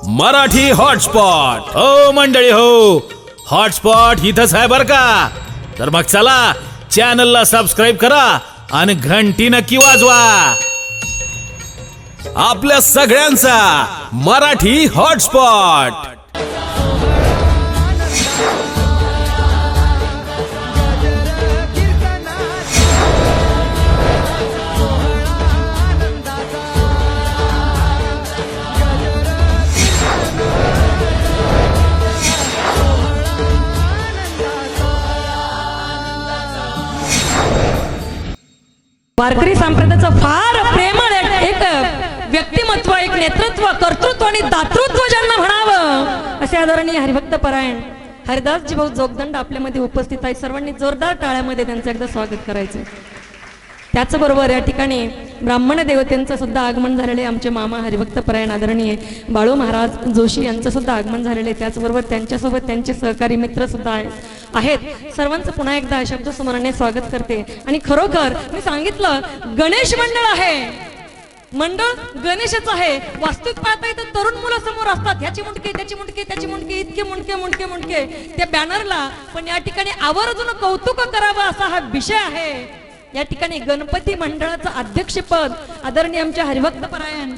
Marathi hotspot हो मंडळी हो, हॉटस्पॉट इथंच आहे बर का. तर मग चला चॅनलला सबस्क्राईब करा आणि घंटी नक्की वाजवा. आपल्या सगळ्यांचा मराठी हॉटस्पॉट. वारकरी संप्रदायाचं फार प्रेमळ एक व्यक्तिमत्व, एक नेतृत्व, कर्तृत्व आणि दातृत्व ज्यांना म्हणावं असे आदरणीय हरिभक्त परायण हरिदासजी भाऊ जोगदंड आपल्यामध्ये उपस्थित आहे. सर्वांनी जोरदार टाळ्यामध्ये त्यांचं एकदा स्वागत करायचं. त्याचबरोबर या ठिकाणी ब्राह्मण देवतेंचं सुद्धा आगमन झालेले आमचे मामा हरिभक्त परायण आदरणीय बाळू महाराज जोशी यांचं सुद्धा आगमन झालेले. त्याचबरोबर त्यांच्यासोबत त्यांचे सहकारी मित्र सुद्धा आहेत. सर्वांचं पुन्हा एकदा शब्दस्मरणाने स्वागत करते. आणि खरोखर मी सांगितलं गणेश मंडळ आहे, मंडळ गणेशच आहे. वास्तविक पाहता येतं तरुण मुलं समोर असतात, ह्याची मुंडके त्याची मुंडके त्याची मुंडके, इतके मुंडके मुंडके मुंडके त्या बॅनरला. पण या ठिकाणी आवर्जून कौतुक करावं असा हा विषय आहे. या ठिकाणी गणपती मंडळाचं अध्यक्षपद आदरणीय आमच्या हरिभक्त परायण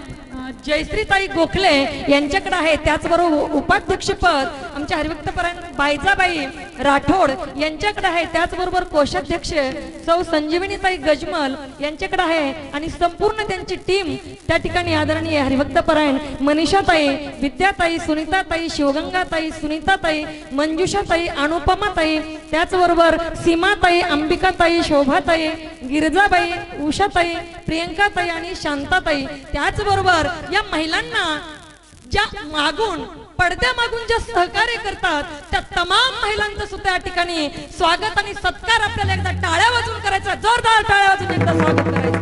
जयश्रीताई गोखले यांच्याकडे आहे. त्याचबरोबर उपाध्यक्षपद आमच्या हरिभक्त परायण बायजाबाई राठोड यांच्याकडे आहे. त्याचबरोबर कोषाध्यक्ष सौ संजीवनीताई गजमल यांच्याकडे आहे. आणि संपूर्ण त्यांची टीम त्या ठिकाणी आदरणीय हरिभक्त परायण मनीषाताई, विद्याताई, सुनीताताई, शिवगंगाताई, सुनीताताई, मंजुषाताई, अनुपमाताई, त्याचबरोबर सीमाताई, अंबिकाताई, शोभाताई, गिरजाबाई, उषाताई, प्रियंकाताई आणि शांताताई. त्याचबरोबर या महिलांना ज्या मागून पडद्या मागून ज्या सहकार्य करतात त्या तमाम महिलांचं सुद्धा या ठिकाणी स्वागत आणि सत्कार आपल्याला एकदा टाळ्या वाजून करायचा, जोरदार टाळ्या वाजून एकदा स्वागत करायचं.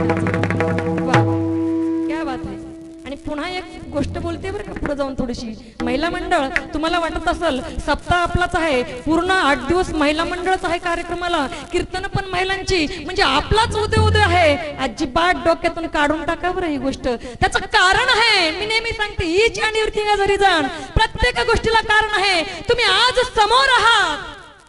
क्या बात आहे. आणि पुन्हा एक गोष्ट बोलते बरं का पुढे जाऊन थोडीशी. महिला मंडळ तुम्हाला वाटत असेल सप्ताह आपलाच आहे, पूर्ण 8 दिवस महिला मंडळच आहे कार्यक्रमाला, कीर्तन पण महिलांची, म्हणजे आपलाच उदय उदय आहे. अजिबात डोक्यातून काढून टाका बरं ही गोष्ट. त्याचं कारण आहे, मी नेहमी सांगते ईच आणि एव्हरीथिंग इज अ रिझन. प्रत्येक गोष्टीला कारण आहे. तुम्ही आज समोर आहात,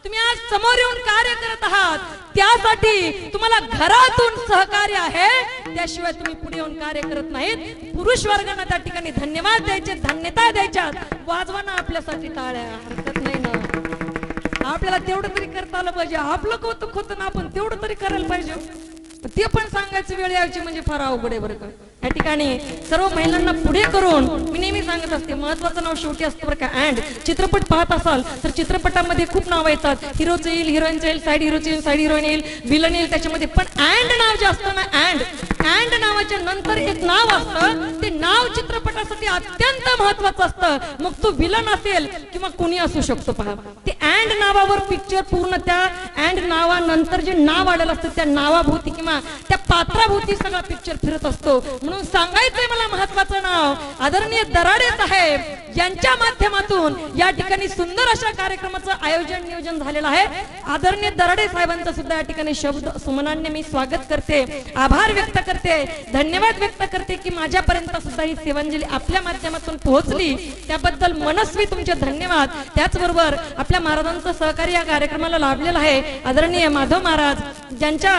तुम्ही आज समोर येऊन कार्य करत आहात, त्यासाठी तुम्हाला घरातून सहकार्य आहे, त्याशिवाय तुम्ही पुढे येऊन कार्य करत नाहीत. पुरुष वर्गांना त्या ठिकाणी धन्यवाद द्यायचे, धन्यता द्यायच्या. वाजवा ना आपल्यासाठी टाळ्या, हरकत नाही ना. आपल्याला तेवढं तरी करता आलं पाहिजे. आपलं कौतुक होतं ना, आपण तेवढं तरी करायला पाहिजे. ते पण सांगायची वेळ यायची म्हणजे फार अवघड आहे बरं का. या ठिकाणी सर्व महिलांना पुढे करून मी नेहमी सांगत असते महत्वाचं नाव शेवटी असतं बरं का. अँड चित्रपट पाहत असाल तर चित्रपटामध्ये खूप नाव येतात. हिरोचं येईल, हिरोईनचं येईल, साईड हिरोचं येईल, साईड हिरोईन येईल, विलन येईल त्याच्यामध्ये. पण अँड नाव जे असतं ना, अँड नावाच्या नंतर एक नाव असतं, ते नाव चित्रपटासाठी अत्यंत महत्वाचं असतं. मग तो विलन असेल किंवा कुणी असू शकतो. पहा ते अँड नावावर पिक्चर पूर्ण त्या अँड नावानंतर जे नाव आलेलं असतं त्या नावाभोवती किंवा त्या पात्राभोवती सगळा पिक्चर फिरत असतो. म्हणून सांगायचंय मला महत्वाचं नाव आदरणीय दराडे साहेब यांच्या माध्यमातून या ठिकाणी सुंदर अशा कार्यक्रमाचं आयोजन नियोजन झालेलं आहे. आदरणीय दराडे साहेबांचं सुद्धा या ठिकाणी शब्द सुमनांनी मी स्वागत करते, आभार व्यक्त करते, धन्यवाद व्यक्त करते की माझ्यापर्यंत सुद्धा ही सेवांजली आपल्या माध्यमातून पोहोचली, त्याबद्दल मनस्वी तुमचे धन्यवाद. त्याचबरोबर आपल्या महाराजांचं सहकार्य या कार्यक्रमाला लाभलेलं आहे. आदरणीय माधव महाराज ज्यांच्या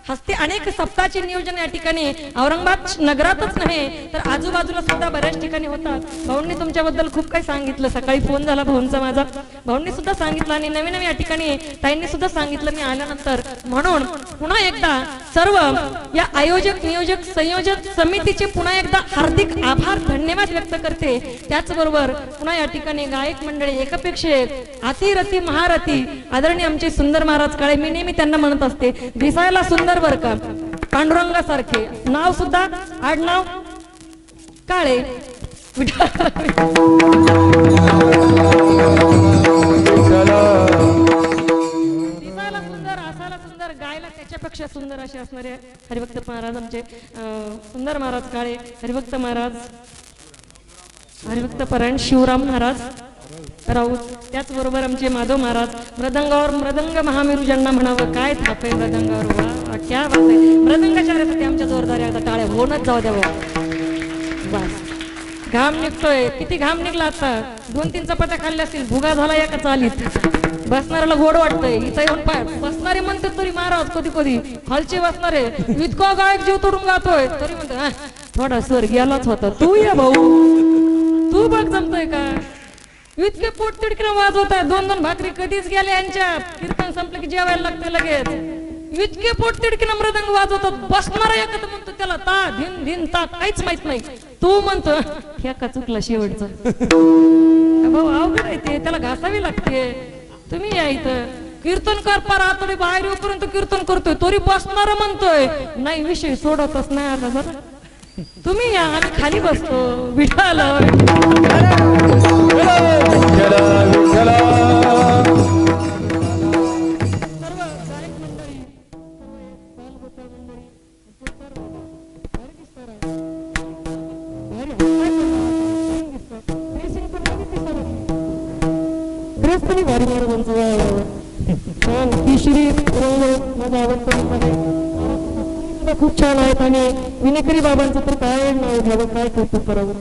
हस्ते अनेक सप्ताहाचे नियोजन या ठिकाणी औरंगाबाद नगरातच नाही तर आजूबाजूला सुद्धा बऱ्याच ठिकाणी होतात. भाऊंनी तुमच्याबद्दल खूप काही सांगितलं. सकाळी फोन झाला भाऊंचा माझा, भाऊंनी सुद्धा सांगितलं आणि नवीन नवीन या ठिकाणी ताईंनी सुद्धा सांगितलं मी आल्यानंतर. म्हणून पुन्हा एकदा सर्व या आयोजक, नियोजक, संयोजक समितीचे पुन्हा एकदा हार्दिक आभार, धन्यवाद व्यक्त करते. त्याचबरोबर पुन्हा या ठिकाणी गायक मंडळी एकापेक्षा एक, अतिरथी महारथी आदरणीय आमचे सुंदर महाराज काळे. मी नेहमी त्यांना म्हणत असते दिसायला सुंदर बर का, पांडुरंगासारखे, नाव सुद्धा आडनाव काळे. दिसायला सुंदर, असायला सुंदर, गायला त्याच्यापेक्षा सुंदर असे असणारे हरिभक्त महाराज आमचे सुंदर महाराज काळे, हरिभक्त महाराज, हरिभक्त परायण शिवराम महाराज राऊत. त्याचबरोबर आमचे माधव महाराज मृदंगावर मृदंग महामेरू ज्यांना म्हणावं, काय थाप आहे मृदंगावर, वा क्या बात आहे. मृदंगाचार्यासाठी आमच्या जोरदार एकदा टाळ्या होऊनच जाऊ द्यावं बस. घाम निघतोय. किती घाम निघला आता. 2-3 चपात्या खाल्ल्या असतील. भुगा झाला एका चालीत. बसणाऱ्याला गोड वाटतंय. इथं येऊन पाय बसणारे म्हणते तरी महाराज कधी कधी खालचे बसणारे इतका गायक जीव तोडून गातोय तरी म्हणते थोडा स्वर गेलाच होता. तू ये भाऊ, तू बघ जमतोय का. इतके पोट तिडकीनं वाजवत आहे. 2-2 भाकरी कधीच गेल्या यांच्या. कीर्तन संपलं की जेवायला लागतं लगेच. इतके पोट तिडकीनं मृदंग वाजवतात. बसणारा एकच म्हणतो त्याला ता धिन धिन ता काहीच माहित नाही. तू म्हणतो ठेका चुकला शेवटचा. भाऊ अवघड आहे ते, त्याला घासावी लागते. तुम्ही या इथं कीर्तनकार पार आतडे बाहेर येऊपर्यंत कीर्तन करतोय तरी बसणारा म्हणतोय नाही विषय सोडतच नाही आता जरा. तुम्ही या आम्ही खाली बसतो. विठाल खूप छान आहेत आणि विनेकरी बाबांचं तर काय नाव घ्यावं काय करतो करावं.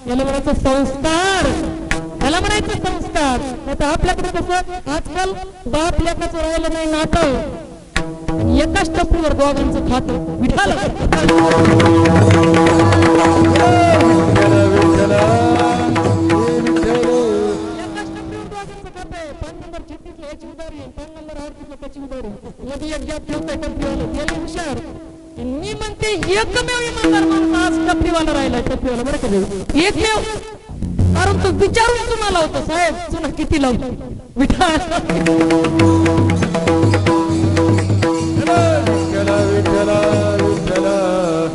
याला म्हणायचं संस्कार, याला म्हणायचं संस्कार. नाही तर आपल्याकडे कसं आजकाल बाप लेकाचं राहिलं नाही नातं. एकाच टप्पूवर दोघांचं खातं. विठाल मी म्हणते एकमेव इमानदार माणूस आज टपरीवाला राहिला. टपरीवाला बरं का एकमेव. कारण तो विचारून चुना लावतो. साहेब चुना किती लावतो. विठाल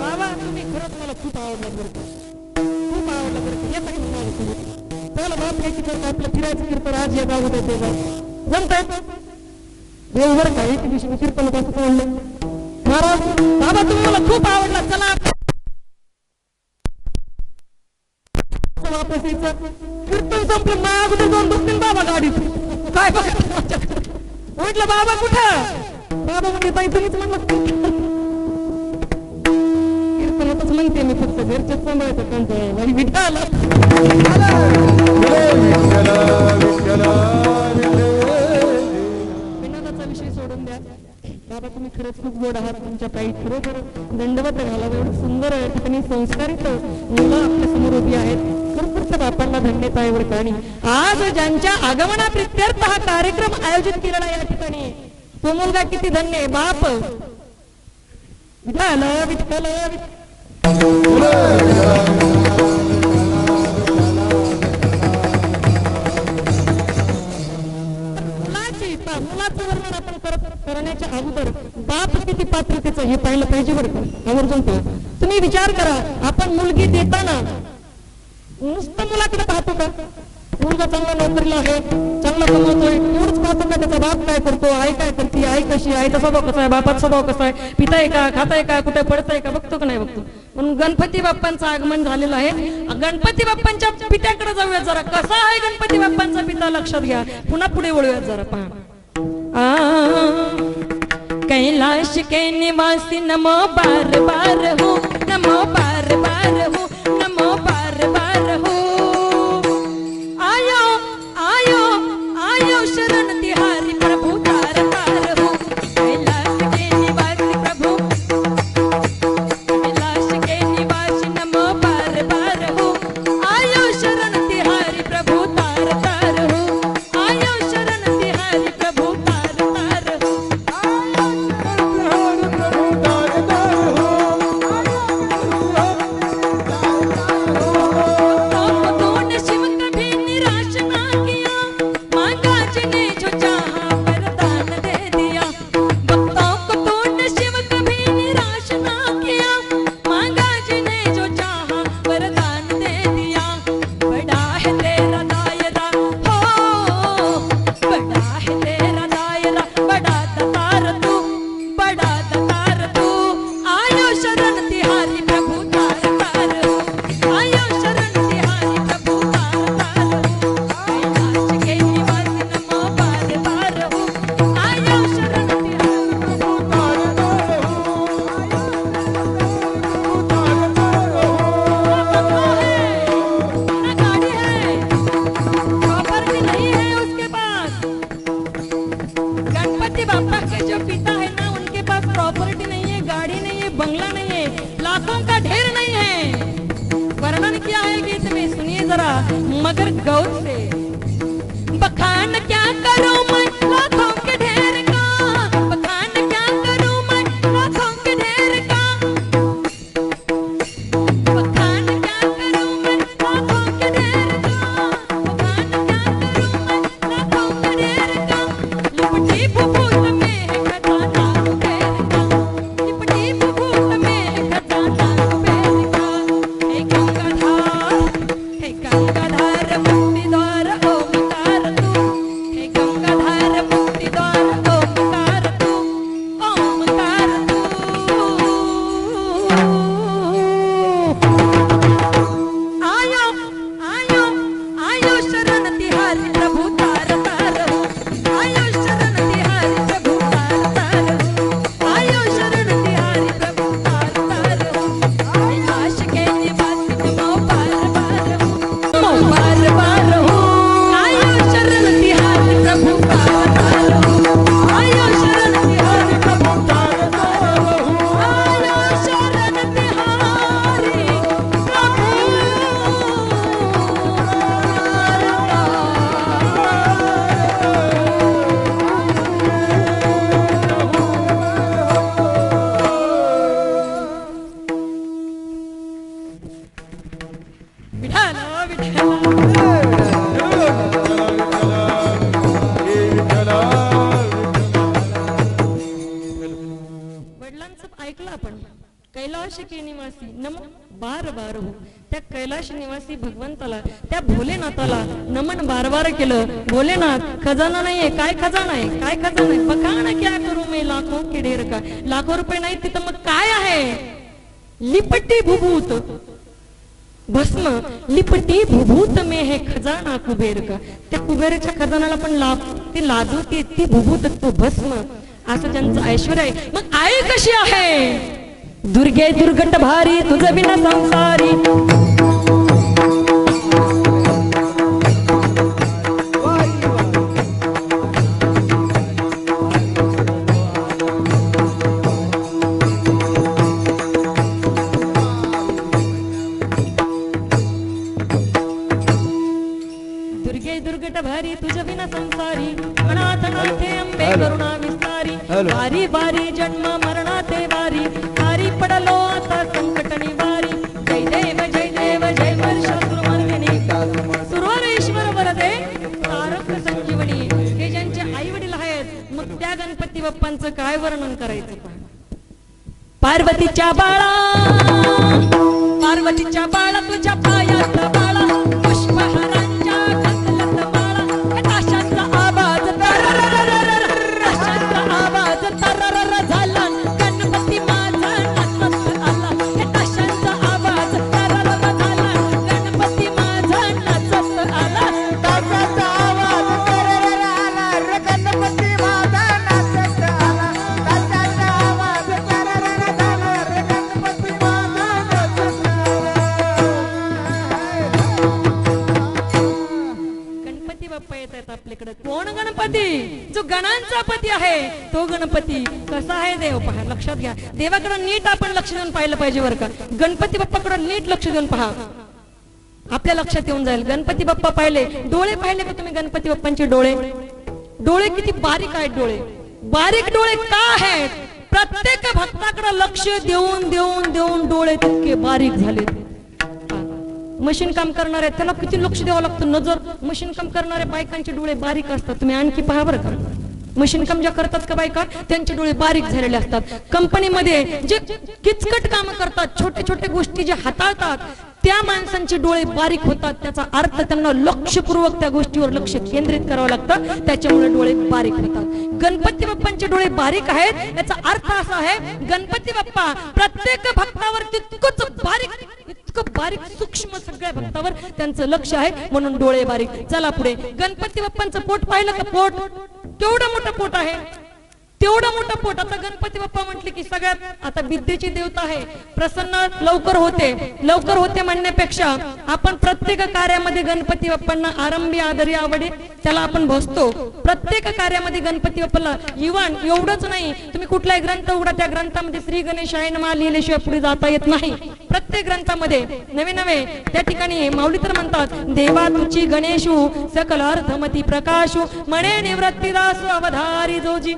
बाबा तुम्ही खरंच मला खूप आवडलं बरं का. खूप आवडलं बरं का. येता की त्याला बाप घ्यायची करता आपलं फिरायचं कीर्तन आज या गावात येते जमताय देव बरं का. एक दिवशी मी कीर्तन कसं पडलं महाराज बाबा तुम्ही मला खूप आवडला चला वापस यायचं. कीर्तन संपलं माझ्या अगोदर जाऊन बसतील बाबा गाडीत. काय बघा म्हटलं बाबा कुठं. बाबा म्हणजे ताई तुम्हीच म्हणलं कीर्तनातच म्हणते मी फक्त घरच्याच सांभाळायचं कंटाळा. विठाल विनोदाचा विषय सोडून द्या. बाबा तुम्ही खरंच खूप गोड आहात. तुमच्या पायी खरोखर दंडवत घालावं एवढं सुंदर आहे ठिकाणी संस्कारित मुलं आपल्या समोर उभी आहेत. खरोखरच्या बापांना धन्यता एवढं आणि आज ज्यांच्या आगमनाप्रित्यर्थ हा कार्यक्रम आयोजित केलेला या ठिकाणी तो मुलगा किती धन्य आहे. बाप विठाल विठ्ठल मुलाचं वर्णन आपण करण्याच्या अगोदर बाप किती पात्रतेचं हे पाहिलं पाहिजे बरं का. आवर्जून तुम्ही विचार करा. आपण मुलगी देताना नुसतं मुलाकडे पाहतो का. मुलगा चांगला नोकरीला आहे चांगला कमवतोय एवढंच पाहतो का. त्याचा बाप काय करतो आई काय करते आई कशी आईचा स्वभाव कसा आहे बापाचा स्वभाव कसा आहे पिताय का खाताय का कुठे पडताय का बघतो का नाही बघतो. म्हणून गणपती बाप्पांचं आगमन झालेलं आहे. गणपती बाप्पांच्या पित्याकडे जाऊयात जरा. कसा आहे गणपती बाप्पांचा पिता लक्षात घ्या. पुन्हा पुढे वळूयात जरा पहा. कैलाश के निवासी नमो बार बार हो नमो बार बार हो नमो बार बार हो. आयो आयो आयो शरण तिहारी प्रभु तार तार हो. कैलाश के निवासी प्रभु कैलाश के निवासी नमो बार बार हो. आयो शरण तिहारी प्रभु तार तार हो. आयो शरण तिहारी प्रभु तार तार हो. जरा मगर गौर से। बखान क्या करूं मैं लाखों के ढेर का, बखान क्या करूं मैं लाखों के ढेर का, बखान क्या करूं मैं लाखों के ढेर का, बखान क्या करूं मैं लाखों के ढेर का। लिपटी फुफूत में है खजाना कुबेर का, लिपटी फुफूत में है खजाना कुबेर का। हे गंगाधार मुक्ति द्वार ओमकार तू, हे गंगाधार मुक्ति द्वार ओमकार तू, ओमकार तू। आयो आयो आयो शरण तिहारी प्रभु तार तार हो, आयो शरण तिहारी प्रभु तार तार हो, आयो शरण तिहारी प्रभु तार तार हो। आश के निवासी मो पार पार हो, मो पार पार हो। आयो शरण तिहारी प्रभु तार तार हो, आयो शरण तिहारी प्रभु तार तार हो, आयो शरण तिहारी विठाला विठाला। वडिलांचं ऐकलं आपण, कैलाश के निवासी नम बार बार हो। त्या कैलाश निवासी भगवंताला, त्या भोलेनाथाला नमन बार बार केलं। भोलेनाथ खजाना नाहीये, काय खजाना आहे, काय खजाना आहे, बखाण क्या करू मैं लाखों के ढेर का। लाखो रुपये नाही तिथं मग काय आहे, लिपटी भुभूत भस्म, लिपटी भुभूत में है खजाना कुबेर का। त्या कुबेराच्या खजानाला पण ते लाजवते ती भुभूत तो भस्म, असं ज्यांचं ऐश्वर्य आहे। मग आई कशी आहे, दुर्गे दुर्गट भारी तुझ बिना संसारी, दुर्गे दुर्गट भारी तुझ बिना संसारी, अनाथ नाथे अंबे करुणा विस्तारी, वारी वारी जन्म मरणाते वारी, वारी पडलो आता संकट निवारी। जय देव जय देव जय वर्षासुरमर्दिनी, सुरवर ईश्वर वरदे तारक संजीवनी। हे ज्यांचे आई वडील आहेत, मग त्या गणपती बाप्पांचं काय वर्णन करायचं पहा। पार्वतीच्या बाळा, पार्वतीच्या बाळा तुझ्या पायात बाळा, पुष्पहारांच्या घातल्यात माळा, हे ताशांचा आवाज तरररररर, ताशांचा आवाज तरररर झाला, गणपती माझा नाचत आला। हे ताशांचा आवाज तरररर झाला, गणपती माझा नाचत आला, ताशांचा आवाज तरररर आला, रे गणपती माझा नाचत आला, ताशांचा आवाज तरररर झाला, रे गणपती माझा नाचत आला। गणपती बाप्पा येत आहेत आपल्याकडे। कोण गणपती, जो गणांचा पती आहे तो गणपती। कसा आहे देव पहा, लक्षात घ्या। देवाकडे नीट आपण लक्ष देऊन पाहिलं पाहिजे बरं का। गणपती बाप्पाकडे नीट लक्ष देऊन पहा, आपल्या लक्षात येऊन जाईल। गणपती बाप्पा पाहिले, डोळे पाहिले का तुम्ही गणपती बाप्पांचे डोळे? डोळे किती बारीक आहेत डोळे। बारीक डोळे का आहेत? प्रत्येक भक्ताकडे लक्ष देऊन देऊन देऊन डोळे तितके बारीक झाले। मशीन काम करणारे त्याला किती लक्ष द्यावं लागतं, नजर। मशीन काम करणाऱ्या बायकांचे डोळे बारीक असतात, तुम्ही आणखी पहा बरं का। मशीन काम ज्या करतात का बायका, त्यांचे डोळे बारीक झालेले असतात। कंपनीमध्ये जे किचकट काम करतात, छोटे छोटे गोष्टी जे हाताळतात, त्या माणसांचे डोळे बारीक होतात। त्याचा अर्थ त्यांना लक्षपूर्वक त्या गोष्टीवर लक्ष केंद्रित करावं लागतं, त्याच्यामुळे डोळे बारीक होतात। गणपती बाप्पांचे डोळे बारीक आहेत, याचा अर्थ असा आहे, गणपती बाप्पा प्रत्येक भक्तावर तितकंच बारीक, इतकं बारीक सूक्ष्म सगळ्या भक्तावर त्यांचं लक्ष आहे, म्हणून डोळे बारीक। चला पुढे, गणपती बाप्पांचं पोट पाहिलं का? पोट केवढं मोठं पोट आहे, तेवढा मोठा पोट. आता गणपती बाप्पा म्हटले की सगळ्यात आता विद्येची देवता आहे, प्रसन्न लवकर होते म्हणण्यापेक्षा आपण प्रत्येक कार्यामध्ये गणपती बाप्पांना आरंभी आदरी आवडे त्याला आपण बसतो. प्रत्येक कार्यामध्ये गणपती बाप्पाला इव्हन एवढंच नाही, तुम्ही कुठलाही ग्रंथ उघडा त्या ग्रंथामध्ये श्री गणेशाय नमः लिहिल्याशिवाय पुढे जाता येत नाही. प्रत्येक ग्रंथामध्ये नवे नवे त्या ठिकाणी माऊली तर म्हणतात, देवा तुची गणेशू सकल अर्थमती प्रकाशू म्हणे निवृत्तीदासू अवधारी जोजी.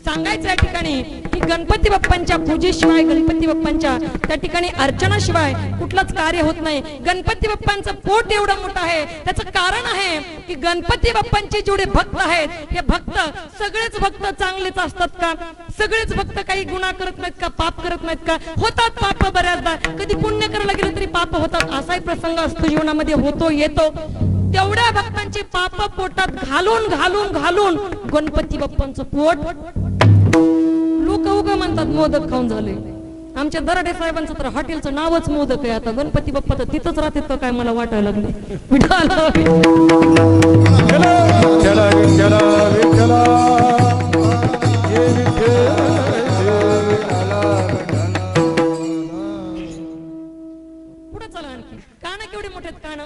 सांगायचं या ठिकाणी की गणपती बाप्पांच्या पूजेशिवाय, गणपती बाप्पांच्या त्या ठिकाणी अर्चनाशिवाय कुठलंच कार्य होत नाही. गणपती बाप्पांचं पोट एवढं मोठं आहे, त्याचं कारण आहे की गणपती बाप्पांचे जेवढे भक्त आहेत हे भक्त सगळेच भक्त चांगलेच असतात का? सगळेच भक्त काही गुन्हा करत नाहीत का? पाप करत नाहीत का? होतात पाप बऱ्याचदा, कधी पुण्य करायला गेलं तरी पाप होतात, असाही प्रसंग असतो जीवनामध्ये, होतो येतो. तेवढ्या भक्तांची पाप पोटात घालून घालून घालून गणपती बाप्पांचं पोट लोक उगा म्हणतात मोदक खाऊन झाले. आमच्या दराडे साहेबांचं तर हॉटेलचं नावच मोदक आहे. आता गणपती बाप्पा तर तिथंच राहतात का काय मला वाटायला लागले. पुढे चला आणखी. कान केवढे मोठे कान,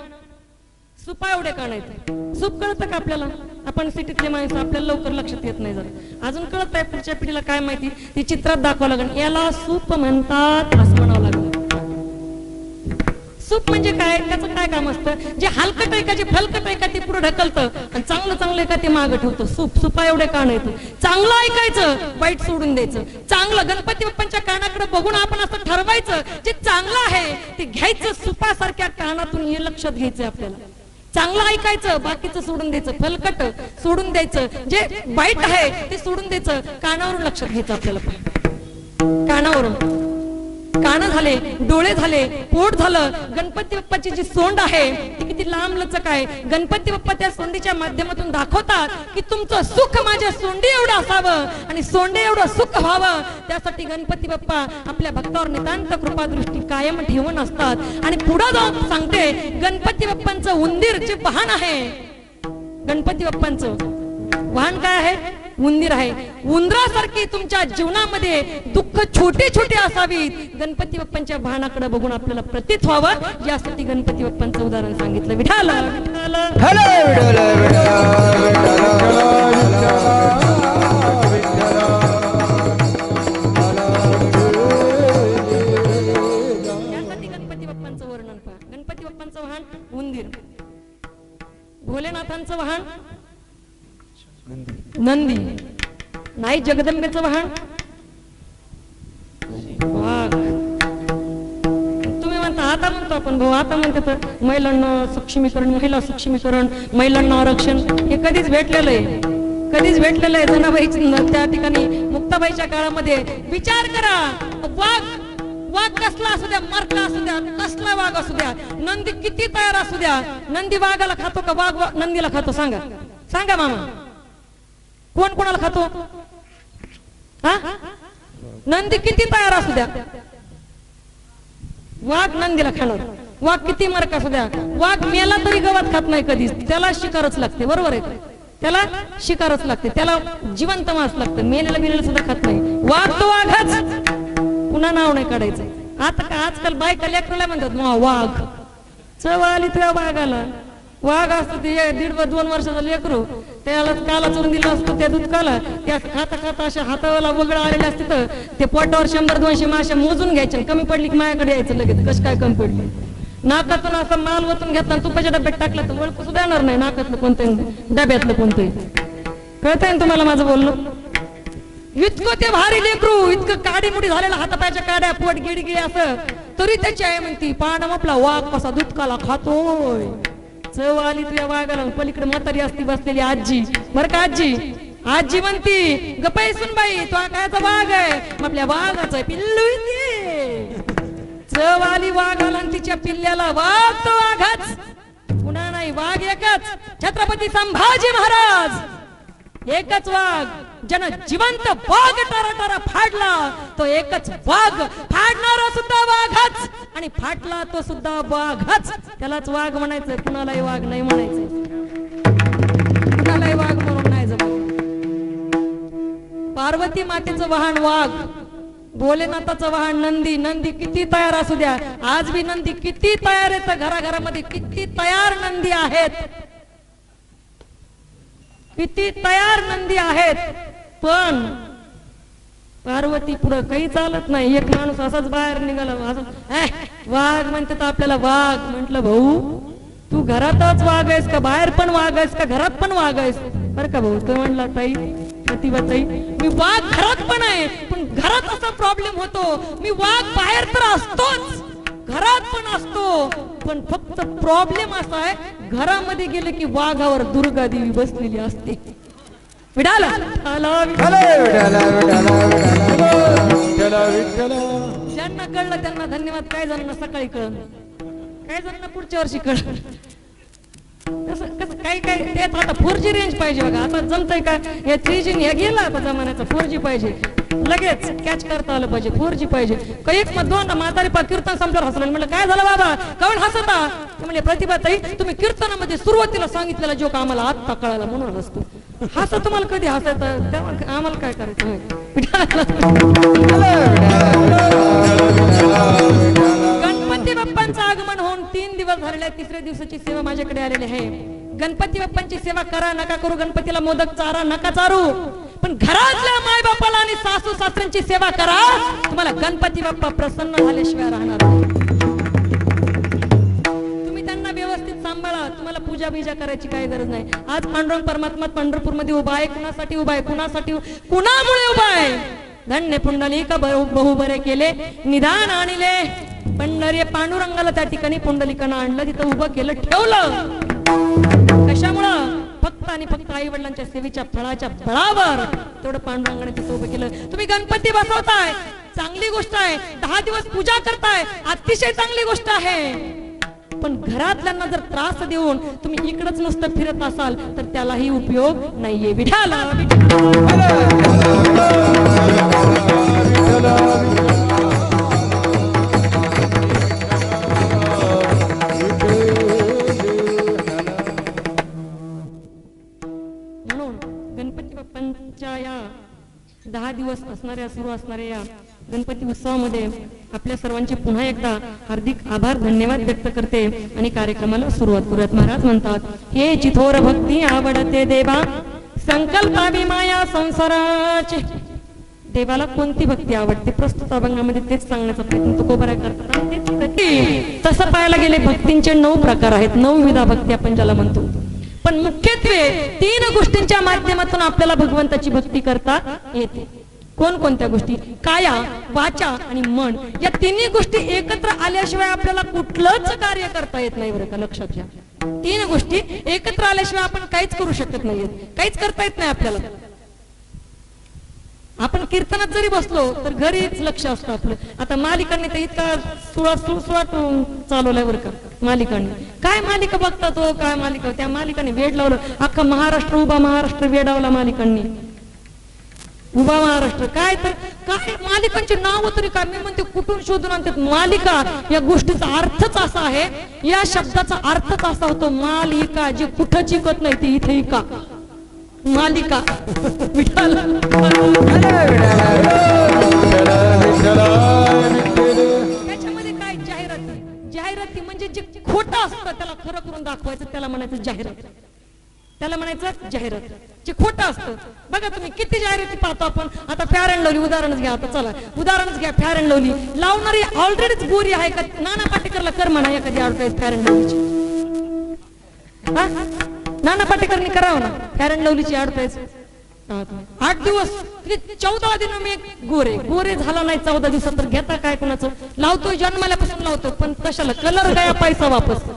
सुपा एवढे कान आहेत. सूप कळतं का आपल्याला? आपण सिटीतले माणसं, आपल्याला लवकर लक्षात येत नाही. जर अजून कळत आहे पुढच्या पिढीला काय माहिती, ती चित्रात दाखवावं लागेल. याला सूप म्हणतात असं म्हणावं लागेल. सूप म्हणजे काय, त्याचं काय काम असतं? जे हलकट आहे का, जे फलकट आहे का ते पुढे ढकलतं आणि चांगलं चांगलं आहे का ते मागं ठेवतं. सूप, सुपा एवढे कान येतं. चांगलं ऐकायचं, वाईट सोडून द्यायचं. चांगलं गणपती बाप्पांच्या कानाकडे बघून आपण असं ठरवायचं जे चांगलं आहे ते घ्यायचं. सुपासारख्या कानातून हे लक्षात घ्यायचं आपल्याला. चांगलं ऐकायचं, बाकीचं सोडून द्यायचं, फलकट सोडून द्यायचं, जे वाईट आहे ते सोडून द्यायचं. कानावरून लक्षात घ्यायचं आपल्याला. कानावरून. कान झाले, डोळे झाले, पोट झालं. गणपती बाप्पाची जी सोंड आहे ती किती लांब लचक आहे. गणपती बाप्पा त्या सोंडीच्या माध्यमातून दाखवतात की तुमचं सुख माझ्या सोंडी एवढं असावं आणि सोंडे एवढं सुख व्हावं. त्यासाठी गणपती बाप्पा आपल्या भक्तावर नितांत कृपादृष्टी कायम ठेवून असतात. आणि पुढे जाऊन सांगते, गणपती बाप्पांचं उंदीर जे वाहन आहे, गणपती बाप्पांचं वाहन काय आहे? उंदीर आहे. उंदरासारखी तुमच्या जीवनामध्ये दुःख छोटे छोटे असावीत. गणपती बाप्पांच्या वाहनाकडे बघून आपल्याला प्रतीत व्हावं, यासाठी गणपती बाप्पांचं उदाहरण सांगितलं. विठाल यासाठी गणपती बाप्पांचं वर्णन पहा. गणपती बाप्पांचं वाहन उंदीर, भोलेनाथांचं वाहन नंदी, नाही जगदंबेचं वाहन वाघ. तुम्ही म्हणता आता म्हणतो आपण भाऊ, आता म्हणते तर महिलांना सक्षमीकरण, महिला सक्षमीकरण, महिलांना आरक्षण, हे कधीच भेटलेलं आहे, कधीच भेटलेलं आहे. जनाबाईच्या त्या ठिकाणी मुक्ताबाईच्या काळामध्ये विचार करा, वाघ कसला असू द्या, मरका असू द्या, कसला वाघ असू द्या, नंदी किती तयार असू द्या, नंदी वाघाला खातो का वाघ नंदीला खातो? सांगा, सांगा मामा, कोण कोणाला खातो? हा, नंदी किती तयार असू द्या, वाघ नंदीला खाणार. वाघ किती मार्क असू द्या, वाघ मेला तरी गवत खात नाही कधीच, त्याला शिकारच लागते. बरोबर आहे, त्याला शिकारच लागते, त्याला जिवंत मांस लागतं. मेलेला सुद्धा खात नाही. वाघ तो वाघच, पुन्हा नाव नाही काढायचं. आता आजकाल बायका लेकराला म्हणतात वाघ, चव आली तुझ्या वाघाला. वाघ असतो ते 1.5-2 वर्षाचा लेकरू, त्याला काला चोरून दिला असतो, त्या दूध काला, त्या खाता खाता अशा हाताला वगळ आलेले असते तर ते पोटावर 100-200 माश्या मोजून घ्यायच्या, कमी पडली की माझ्याकडे यायचं लगेच. कशी काय कमी पडली? नाकातून असा माल वतून घेतला, तुपाच्या डब्यात टाकला तर ओळखू सुद्धा येणार नाही नाकातलं कोणतंही, डब्यातलं कोणतंही. कळतंय ना तुम्हाला माझं बोलणं? इतकं ते भारी लेकरू, इतकं काडीमुडी झालेला, हातापायच्या काड्या, पोट गिडगिडी असं, तरी त्याची आई म्हणती पाणा आपला वाघ कसा दुधकाला खातोय. चव आली तुझ्या वाघाला. पलीकडे म्हातारी असती बसलेली आजी, बरं का आजी म्हणती गपाई सुनबाई तो कायचा वाघ आहे? मग आपल्या वाघाचा पिल्लू इथे. चव आली वाघाला आणि तिच्या पिल्ल्याला. वाघ तो वाघाच, पुन्हा नाही, वाघ एकच. छत्रपती संभाजी महाराज एकच वाघ, ज्यानं जिवंत वाघ टारा फाडला तो एकच वाघ. फाडणारा सुद्धा वाघच आणि फाटला तो सुद्धा वाघच. त्यालाच वाघ म्हणायचं, कुणालाही वाघ नाही म्हणायचं, कुणालाही वाघ म्हणून नाही जमत. पार्वती मातेचं वाहन वाघ, भोलेनाथाचं वाहन नंदी. नंदी किती तयार असू द्या, आज बी नंदी किती तयार आहेत, घराघरामध्ये किती तयार नंदी आहेत, किती तयार नंदी आहेत. पण पार्वती पुढं काही चालत नाही. एक माणूस असाच बाहेर निघाला, वाघ म्हणतात आपल्याला. वाघ म्हंटल, भाऊ तू घरातच वाघ आहेस का, बाहेर पण वाघ आहेस का, घरात पण वाघ आहेस? बरं का भाऊ. तो म्हणला, ताई प्रतिभाताई, मी वाघ घरात पण आहे, पण घरात असा प्रॉब्लेम होतो, मी वाघ बाहेर तर असतोच, घरात पण असतो, पण फक्त प्रॉब्लेम असा आहे, घरामध्ये गेले की वाघावर दुर्गा देवी बसलेली असते. विडाला ज्यांना कळलं त्यांना धन्यवाद. काय जणांना सकाळी कळलं, काय जणांना पुढच्या वर्षी कळलं. कसं कसं काय काय तेच. आता 4G रेंज पाहिजे बघा. आता जमतंय का, या 3G हे गेला आता जमान्याचा. 4G पाहिजे, लगेच कॅच करता आलं पाहिजे. 4G पाहिजे. एक मग दोन म्हातारी कीर्तन संपल्यावर हसलं. म्हणलं काय झालं बाबा, काऊन हसता? म्हणजे प्रतिभाताई, तुम्ही कीर्तनामध्ये सुरुवातीला सांगितलेला जोक आम्हाला आत्ता कळाला म्हणून हसतो. हसं तुम्हाला कधी हसायचं, तेव्हा आम्हाला काय करायचं. गणपती बाप्पांचं आगमन होऊन 3 दिवस झालेले. 3ऱ्या दिवसाची सेवा माझ्याकडे आलेली आहे. गणपती बाप्पांची सेवा करा नका करू, गणपतीला मोदक चारा नका चारू, पण घरातल्या माय बापाला आणि सासू सासऱ्यांची सेवा करा. तुम्हाला गणपती बाप्पा प्रसन्न झाल्याशिवाय राहणार नाही. तुम्ही त्यांना व्यवस्थित सांभाळा. तुम्हाला पूजा बिजा करायची काही गरज नाही. आज पांडुरंग परमात्मा पंढरपूर मध्ये उभा आहे. कुणासाठी उभा आहे, कुणासाठी, कुणामुळे उभा आहे? धन्य पुंडलिका बहु बरे केले, निधान आणले पंढरी. पांडुरंगाला त्या ठिकाणी पुंडलिकानं आणलं, तिथं उभं केलं, ठेवलं. कशामुळं? फक्त आणि फक्त आई वडिलांच्या सेवेच्या फळाच्या बळावर तेवढं पांडुरंगाने तिथं उभं केलं. तुम्ही गणपती बसवताय, चांगली गोष्ट आहे. 10 दिवस पूजा करताय, अतिशय चांगली गोष्ट आहे. पण घरातल्यांना जर त्रास देऊन तुम्ही इकडच नुसतं फिरत असाल तर त्यालाही उपयोग नाहीये. विठाला म्हणून गणपती बाप्पांच्या या 10 दिवस असणाऱ्या, सुरू असणाऱ्या या गणपती उत्सवामध्ये आपल्या सर्वांचे पुन्हा एकदा हार्दिक आभार, धन्यवाद व्यक्त करते आणि कार्यक्रमाला सुरुवात करूयात. महाराज म्हणतात, हे चिथोर भक्ती आवडते देवा, संकल्पावी माया संसाराचे. देवाला कोणती भक्ती आवडते? प्रस्तुत अभंगामध्ये तेच सांगण्याचा प्रयत्न तुकोबरा करतात. तसं पाहायला गेले भक्तींचे 9 प्रकार आहेत. 9 विधा भक्ती आपण ज्याला म्हणतो. पण मुख्यत्वे 3 गोष्टींच्या माध्यमातून आपल्याला भगवंताची भक्ती करता येते. कोणकोणत्या गोष्टी? काया, वाचा आणि मन. या 3 गोष्टी एकत्र आल्याशिवाय आपल्याला कुठलंच कार्य करता येत नाही. बरं का, लक्षात घ्या. 3 गोष्टी एकत्र आल्याशिवाय आपण काहीच करू शकत नाहीये, काहीच करता येत नाही आपल्याला. आपण कीर्तनात जरी बसलो तर घरीच लक्ष असतं आपलं. आता मालिकांनी तर इतका सुळसुळाट चालवलाय बरं का. मालिकांनी काय मालिका बघता तो, काय मालिका, त्या मालिकाने वेड लावलं. अख्खा महाराष्ट्र, उभा महाराष्ट्र वेडावला मालिकांनी. उभा महाराष्ट्र काय तर काय मालिकांची नाव तरी काय, मी म्हणते कुठून शोधून आणतात मालिका. या गोष्टीचा अर्थच असा आहे, या शब्दाचा अर्थच असा होतो मालिका, जी कुठं चिकत नाही ती इथे का मालिका. त्याच्यामध्ये काय जाहिराती, जाहिराती म्हणजे जे खोटं असतं त्याला खरं करून दाखवायचं, त्याला म्हणायचं जाहिरात. त्याला म्हणायचं जाहिरात. जे खोटं असतं बघा तुम्ही किती जाहिराती पाहतो आपण. आता फेअर अँड लवली उदाहरणच घ्या. आता चला उदाहरणच घ्या. फेअर अँड लवली लावणारी ऑलरेडीच गोरी आहे का? नाना पाटेकरला कर म्हणा एखादी ऍडव्हर्टाईज फेअर अँड लवलीची. नाना पाटेकरनी करावं ना फेअर अँड लवलीची ऍडव्हर्टाईज. 8 दिवस 14 दिन मी गोरे गोरे झाला नाही 14 दिवसात तर घेता काय? कोणाचं लावतोय? जन्माल्यापासून लावतो, पण कशाला? कलर काय, पैसा वापस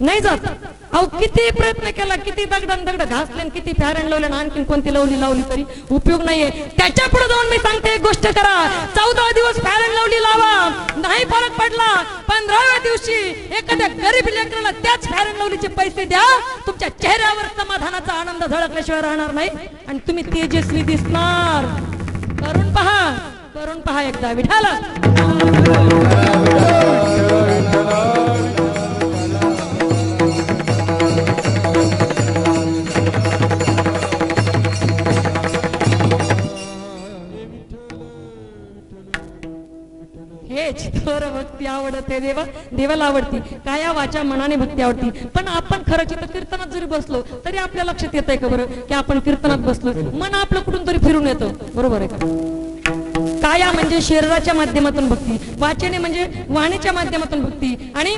नाही जात. अहो किती प्रयत्न केला, किती दगड घासले, किती फेअर अँड लवली, आणखी कोणती लावली तरी उपयोग नाहीये. त्याच्या पुढे जाऊन मी सांगते एक गोष्ट करा. 14 दिवस फेअर अँड लवली लावा, नाही फरक पडला, 15व्या दिवशी एखाद्या गरीब लेकराला त्याच फेअर अँड लवलीचे पैसे द्या. तुमच्या चेहऱ्यावर समाधानाचा आनंद झळकल्याशिवाय राहणार नाही आणि तुम्ही तेजस्वी दिसणार. करून पहा एकदा. विठाला हे चित्तवर भक्ती आवडते देवाला आवडती, काया वाचा मनाने भक्ती आवडती. पण आपण खरं चित्त कीर्तनात जरी बसलो तरी आपल्या लक्षात येत आहे का बरं की आपण कीर्तनात बसलो, मन आपलं कुठून तरी फिरून येतं, बरोबर आहे का? काया म्हणजे शरीराच्या माध्यमातून भक्ती, वाचेने म्हणजे वाणीच्या माध्यमातून भक्ती, आणि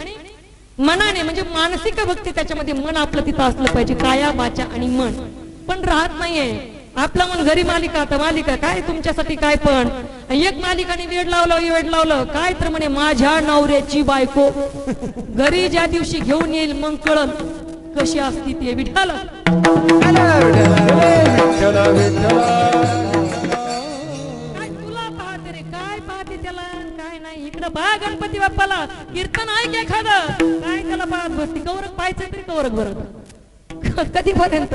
मनाने म्हणजे मानसिक भक्ती, त्याच्यामध्ये मन आपलं तिथं असलं पाहिजे, काया वाचा आणि मन. पण राहत नाहीये आपलं मन. घरी मालिका, आता मालिका काय तुमच्यासाठी काय, पण एक मालिकाने वेड लावलं काय तर म्हणे माझ्या नवऱ्याची बायको घरी ज्या दिवशी घेऊन येईल मग कळल कशी असती ते. विठाल काय तुला पाहते रे, काय पाहते त्याला, काय नाही. इकडं पहा गणपती बाप्पाला कीर्तन आहे की एखादं, काय त्याला पाहत बसती. कवरक पाहायचं तरी कवरक बरं कधीपर्यंत.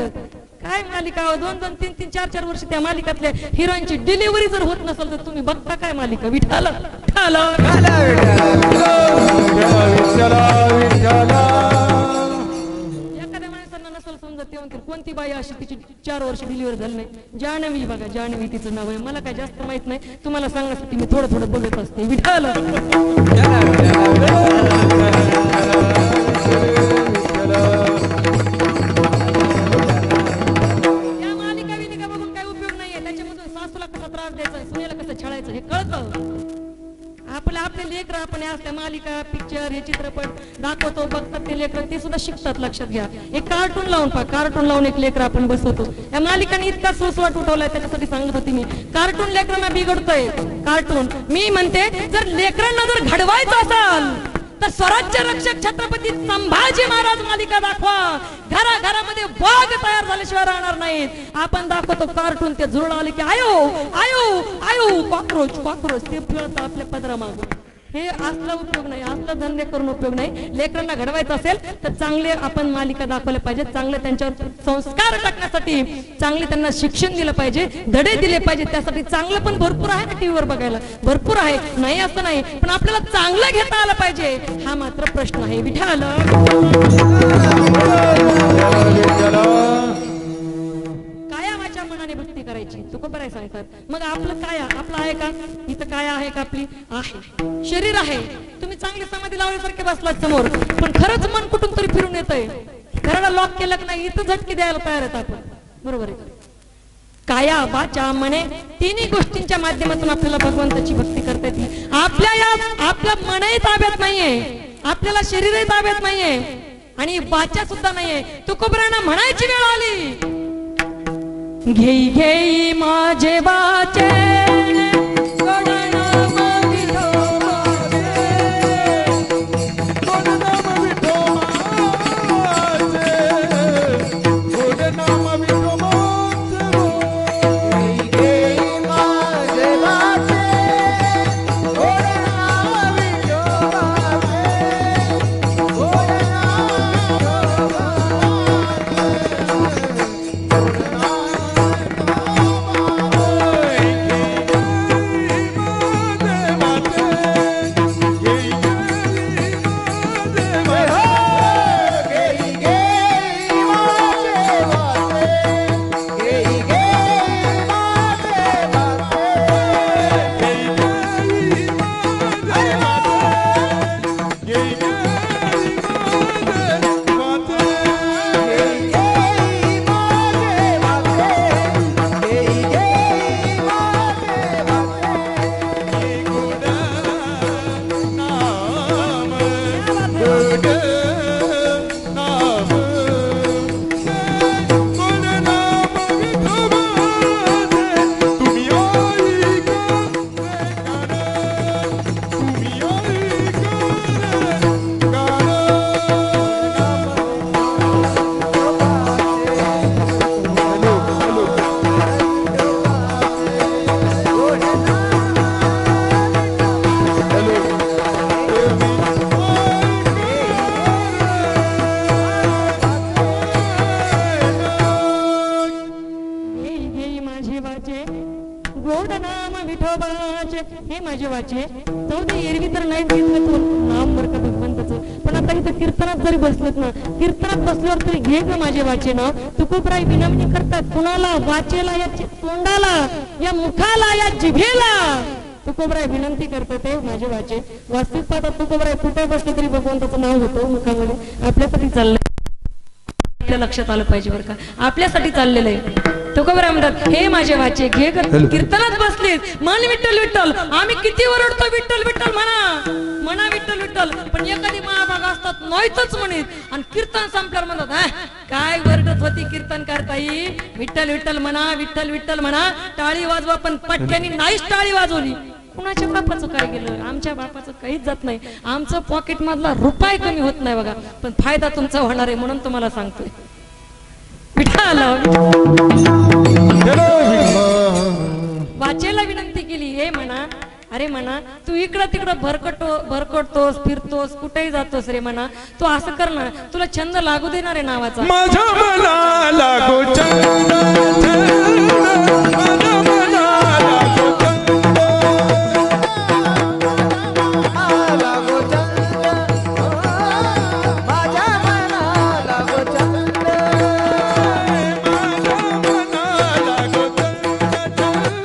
काय मालिका, 2-2, 3-3, 4-4 वर्ष त्या मालिकातल्या हिरोईनची डिलिव्हरी जर होत नसेल तर तुम्ही बघता काय मालिका. विठाल एखाद्या माणसांना नसेल समजत ते म्हणतील कोणती बाई अशी तिची 4 वर्ष डिलिव्हरी झाली नाही. जान्हवी बघा, जान्हवी तिचं नाव आहे. मला काय जास्त माहित नाही, तुम्हाला सांगण्यासाठी मी थोडं बघत असते. विठाल हे कळतं. आपले लेकर आपण असल्या मालिका, पिक्चर, हे चित्रपट दाखवतो, बघतात ते लेकर, ते सुद्धा शिकतात. लक्षात घ्या. एक कार्टून लावून पहा, कार्टून लावून एक लेकर आपण बसवतो. या मालिकाने इतका सुसवाट उठवलाय, त्याच्यासाठी सांगत होती मी. कार्टून लेकरांना बिघडतोय. कार्टून मी म्हणते जर लेकरांना जर घडवायचं असाल तर स्वराज्य रक्षक छत्रपती संभाजी महाराज मालिका दाखवा. घराघरामध्ये वाघ तयार झाल्याशिवाय राहणार नाहीत. आपण दाखवतो कार्टून, ते झुरळ आले की आयो आयो आयो कॉक्रोच ते फिरत आपल्या पदरामागून. हे असला उपयोग नाही, असला धंदे करून उपयोग नाही. लेकरांना घडवायचं असेल तर चांगले आपण मालिका दाखवल्या पाहिजे, चांगले त्यांच्यावर संस्कार टाकण्यासाठी चांगले त्यांना शिक्षण दिलं पाहिजे, धडे दिले पाहिजे. त्यासाठी चांगलं पण भरपूर आहे ना, टीव्हीवर बघायला भरपूर आहे, नाही असं नाही. पण आपल्याला चांगलं घेता आलं पाहिजे, हा मात्र प्रश्न आहे. विठाल काया वाचा मनाने भक्ती करायची, तुकोबराय सांगतात. मग आपलं काया आपलं आहे का? इथं काया आहे का आपली? आहे. शरीर आहे. तुम्ही चांगली समाधी लावल्यासारखे बसलात समोर, पण खरंच मन कुठून तरी फिरून येतंय. घराला लॉक केलं की नाही, इथं झटके द्यायला तयार आहेत आपण, बरोबर आहे. काया वाचा मने तिन्ही गोष्टींच्या माध्यमातून आपल्याला भगवंताची भक्ती करता येते. आपलं मनही ताब्यात नाहीये, आपल्याला शरीरही ताब्यात नाहीये, आणि वाचा सुद्धा नाहीये. तुकोबरायांना म्हणायची वेळ आली, घेई घेई माझे वाचे हे माझे वाचे जाऊ दे. एरवी तर नाही घेतलं तू नाम बरं का भगवंताचं, पण आता इथं कीर्तनात जरी बसलेत ना, कीर्तनात बसल्यावर तरी घे ग माझे वाचे नाव. तुकोबराय विनवणी करतात कुणाला? वाचेला, या तोंडाला, या मुखाला, या जिभेला तुकोबराय विनंती करतो ते माझे वाचे वास्तविक पाहता तुकोबराय कुठे बसले तरी भगवंताचं नाव होतं मुखामध्ये आपल्यासाठी चाललंय आपल्या लक्षात आलं पाहिजे बरं का आपल्यासाठी चाललेलं आहे तुकोबराय म्हणतात हे माझे वाचे घे कीर्तनात बसलेत मन विठ्ठल विठ्ठल आम्ही किती ओरडतो विठ्ठल विठ्ठल म्हणा विठ्ठल विठ्ठल पण एखादी महाभाग असतात नाहीतच म्हणत आणि कीर्तन संपल्यावर म्हणतात काय वरडत होती कीर्तन करताई विठ्ठल विठ्ठल म्हणा टाळी वाजवा पण पटक्यानी नाहीच टाळी वाजवली कुणाच्या बापाचं काय गेलं आमच्या बापाचं काहीच जात नाही आमचं पॉकेट मधला रुपये कमी होत नाही बघा पण फायदा तुमचा होणार आहे म्हणून तुम्हाला सांगतोय विठ्ठल वाचेला विनंती केली हे म्हणा अरे म्हणा तू इकडं तिकडं भरकटतोस फिरतोस कुठेही जातोस रे म्हणा तू असं कर ना तुला छंद लागू देणार आहे नावाचा माझ्या मनाला लागो छंद, माझ्या मनाला लागो छंद, लागो छंद, माझ्या मनाला लागो छंद, माझ्या मनाला लागो छंद,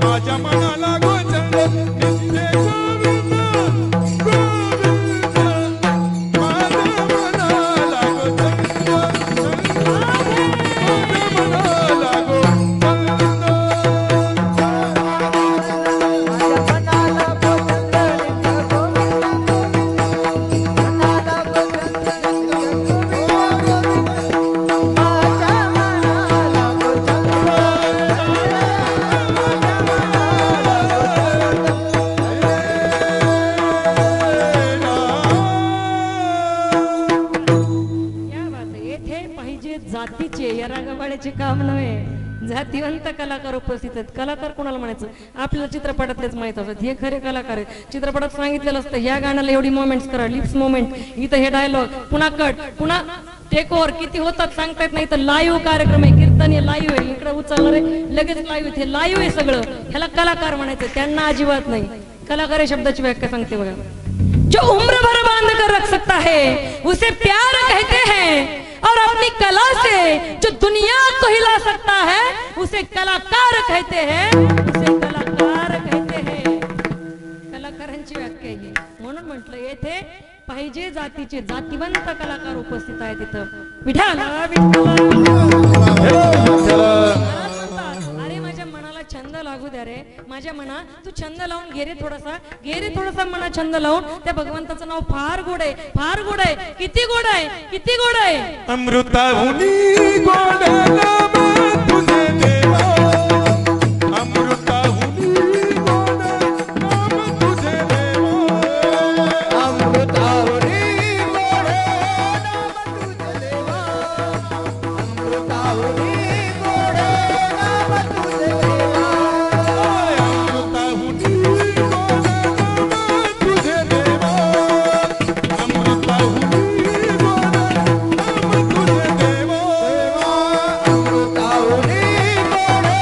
माझ्या मनाला लागो छंद, माझ्या जातीचे या रागवाड्याचे काम नव्हे जातीवंत कलाकार उपस्थित आहेत कलाकार कोणाला म्हणायचं आपल्याला चित्रपटातलेच माहित असतात हे खरे कलाकार आहेत चित्रपटात सांगितलेलं असतं ह्या गाण्याला एवढी मोमेंट्स करा लिप्स मोमेंट इथं हे डायलॉग पुन्हा कट पुन्हा टेक ओव्हर किती होतात सांगता येत नाही तर लाईव्ह कार्यक्रम आहे कीर्तन हे लाईव्ह आहे इकडे उचलणार आहे लगेच लाईव्ह हे लाईव्ह आहे सगळं ह्याला कलाकार म्हणायचं त्यांना अजिबात नाही कलाकार या शब्दाची व्याख्या सांगते बघा जो उम्र भर बांध कर रख सकता है उसे प्यार कहते हैं और अपनी कला से जो दुनिया को हिला सकता है उसे कलाकार कहते हैं उसे कलाकार कहते हैं कलाकारांची व्याख्या आहे म्हणून म्हटलं येथे पाहिजे जातीचे जातीवंत कलाकार उपस्थित आहेत तिथं विठ्ठल अरे माझ्या मनाला छंद लागू द्या रे माझ्या मना तू छंद लावून घे रे थोडासा मना छंद लावून त्या भगवंताचं नाव फार गोड आहे किती गोड आहे अमृताहुनी गोड नाम तुझे देवा अमृताहुनी गोड नाम तुझे देवा अमृताहुनी गोड नाम तुझे देवा अमृताहुनी गोड नाम तुझे देवा अमृताहुनी गोड नाम तुझे देवा अमृताहुनी गोड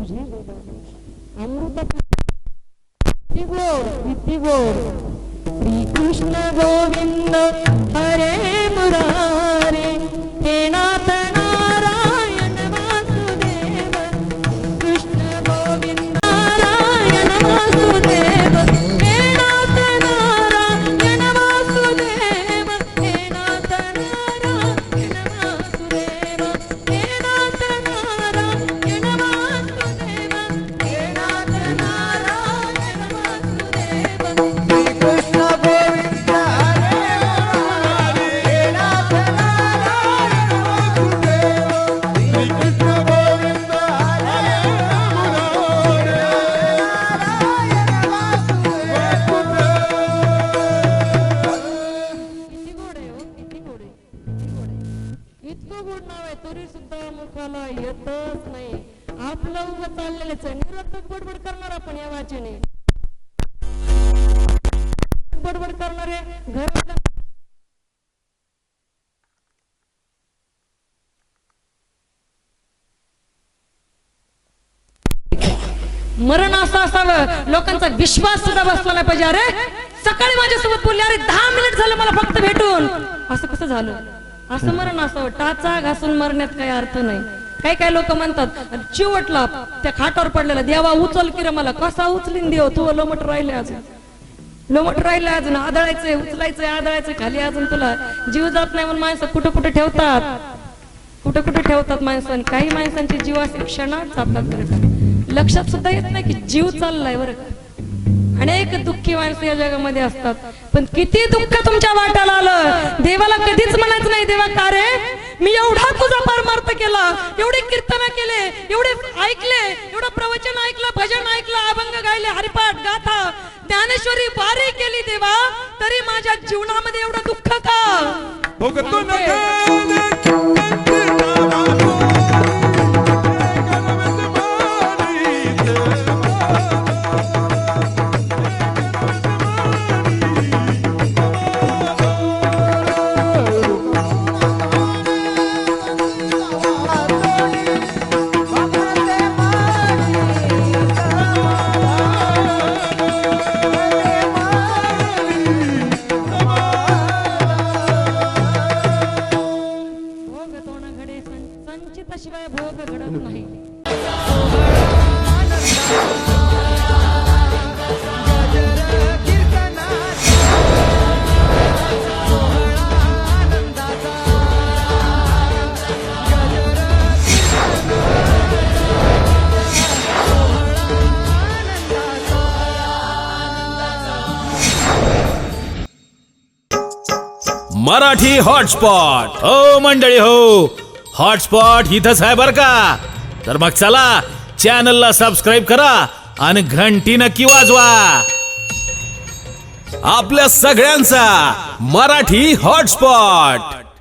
किती गोड श्री कृष्ण गोविंद हरे मुरारे हे नाथ नारायण वासुदेव कृष्ण गोविंद नारायण वासुदेव हे नाथ नारायण वासुदेव हे नाथ नारायण वासुदेव हे नाथ नारायण वासुदेव हे नाथ नारायण वासुदेव श्री कृष्ण गोविंद हरे मुरारी हे नाथ नारायण वासुदेव श्री कृष्ण गोविंद हरे मुरारी नारायण किती गोड आहे हो, किती गोड आहे, किती गोड आहे. इतकं गोड नाव आहे तरी सुद्धा मुखाला येतच नाही. आपलं उभं चाललेलंच आहे निरर्थक बडबड करणार आपण या वाचने बडबड करणारे घरातलं मरण असं असावं लोकांचा विश्वास सुद्धा बसला नाही पाहिजे. अरे सकाळी माझ्यासोबत बोलले अरे 10 मिनिट झालं मला फक्त भेटून असं कसं झालं असं मरण असावं. टाचा घासून मरण्यात काही अर्थ नाही. काही लोक म्हणतात चिवटला त्या खाटावर पडलेला देवा उचल की रे मला. कसा उचलीन देव तू लोमट राहिले अजून लोमट राहिले अजून आदळायचंय उचलायचंय आदळायचंय खाली अजून तुला जीव जात नाही म्हणून माणसं कुठं कुठं ठेवतात माणसं. काही माणसांचे जीव असे क्षणात जातात बरं का. लक्षात सुद्धा येत नाही की जीव चाललाय बरं का. अनेक दुःखी माणसं या जगामध्ये असतात पण किती दुःख तुमच्या वाट्याला आलं देवाला कधीच म्हणायचं नाही देवा का रे मी एवढा तुझा परमार्थ केला एवढे कीर्तन केले एवढे ऐकले एवढं प्रवचन ऐकलं भजन ऐकलं अभंग गायले हरिपाठ गाथा ज्ञानेश्वरी वारी केली देवा तरी माझ्या जीवनामध्ये एवढं दुःख का. संचिताशिवाय भोग घडत नाही. मराठी हॉटस्पॉट हो मंडळी हो हॉटस्पॉट इथंच आहे बर का. तर मग चला चॅनलला सबस्क्राईब करा आणि घंटी नक्की वाजवा. आपल्या सगळ्यांचा मराठी हॉटस्पॉट.